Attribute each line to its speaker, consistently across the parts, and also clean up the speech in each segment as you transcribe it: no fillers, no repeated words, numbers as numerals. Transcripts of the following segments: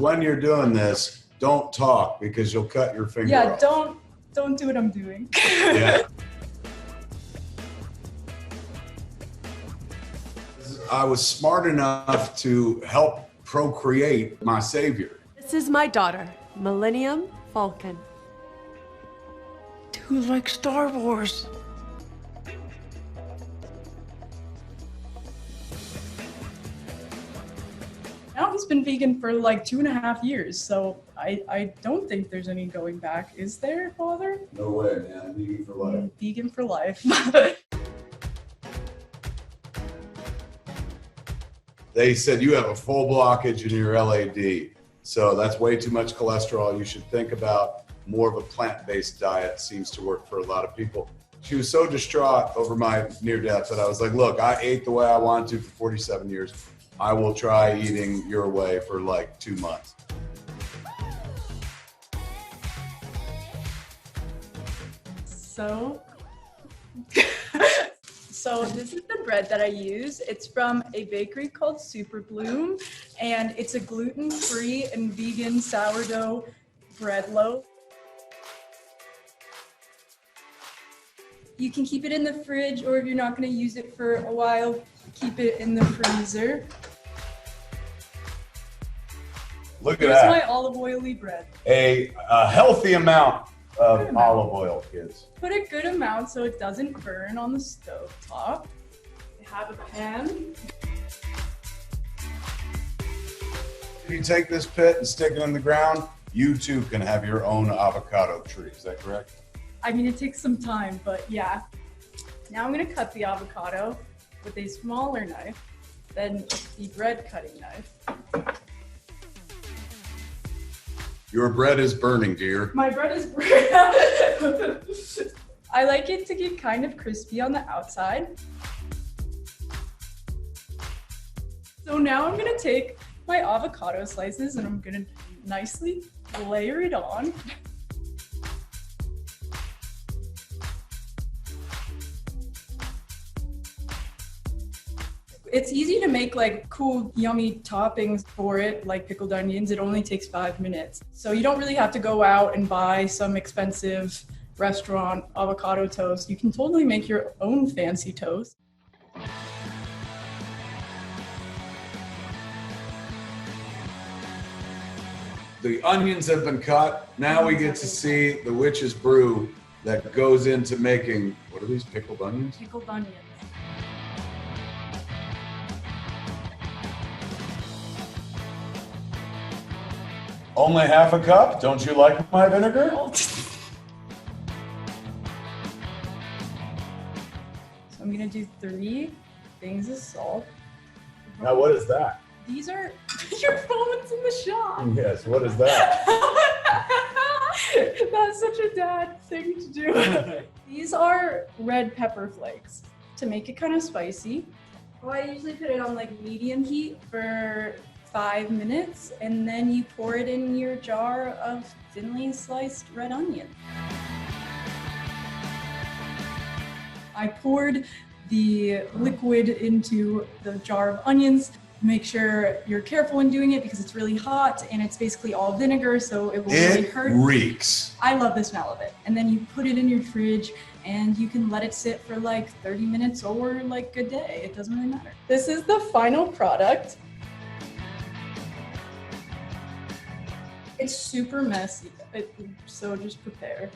Speaker 1: when you're doing this, don't talk because you'll cut your finger off.
Speaker 2: Yeah, don't do what I'm doing.
Speaker 1: Yeah. I was smart enough to help procreate my savior.
Speaker 3: This is my daughter, Millennium Falcon.
Speaker 4: Dude, like Star Wars.
Speaker 2: Now he's been vegan for like 2.5 years, so I don't think there's any going back. Is there, Father?
Speaker 1: No way, man. Vegan for life.
Speaker 2: Vegan for life.
Speaker 1: They said you have a full blockage in your LAD, so that's way too much cholesterol. You should think about more of a plant-based diet. Seems to work for a lot of people. She was so distraught over my near death that I was like, look, I ate the way I wanted to for 47 years. I will try eating your way for like 2 months.
Speaker 2: So this is the bread that I use. It's from a bakery called Super Bloom, and it's a gluten-free and vegan sourdough bread loaf. You can keep it in the fridge, or if you're not going to use it for a while, keep it in the freezer.
Speaker 1: Look at
Speaker 2: Here's
Speaker 1: that.
Speaker 2: my olive oily bread.
Speaker 1: A healthy amount of olive oil, kids.
Speaker 2: Put a good amount so it doesn't burn on the stove top. Have a pan.
Speaker 1: If you take this pit and stick it in the ground, you too can have your own avocado tree. Is that correct?
Speaker 2: I mean, it takes some time, but yeah. Now I'm gonna cut the avocado with a smaller knife than the bread cutting knife.
Speaker 1: Your bread is burning, dear.
Speaker 2: My bread is I like it to get kind of crispy on the outside. So now I'm gonna take my avocado slices and I'm gonna nicely layer it on. It's easy to make like cool, yummy toppings for it, like pickled onions. It only takes 5 minutes. So you don't really have to go out and buy some expensive restaurant avocado toast. You can totally make your own fancy toast.
Speaker 1: The onions have been cut. Now we get to see the witch's brew that goes into making, what are these, pickled onions?
Speaker 2: Pickled onions.
Speaker 1: Only half a cup? Don't you like my vinegar?
Speaker 2: So I'm gonna do 3 things of salt.
Speaker 1: Now what is that?
Speaker 2: These are your phone's in the shop.
Speaker 1: Yes, what is that?
Speaker 2: That's such a dad thing to do. These are red pepper flakes to make it kind of spicy. Well, I usually put it on like medium heat for 5 minutes, and then you pour it in your jar of thinly sliced red onion. I poured the liquid into the jar of onions. Make sure you're careful when doing it because it's really hot and it's basically all vinegar, so it will really hurt.
Speaker 1: It reeks.
Speaker 2: I love the smell of it. And then you put it in your fridge and you can let it sit for like 30 minutes or like a day. It doesn't really matter. This is the final product. It's super messy, so just prepare.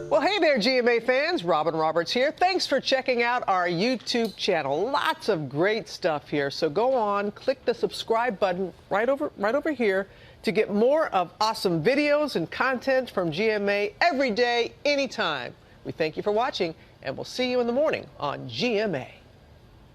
Speaker 4: Well, hey there, GMA fans. Robin Roberts here. Thanks for checking out our YouTube channel. Lots of great stuff here. So go on, click the subscribe button right over here to get more of awesome videos and content from GMA every day, anytime. We thank you for watching, and we'll see you in the morning on GMA.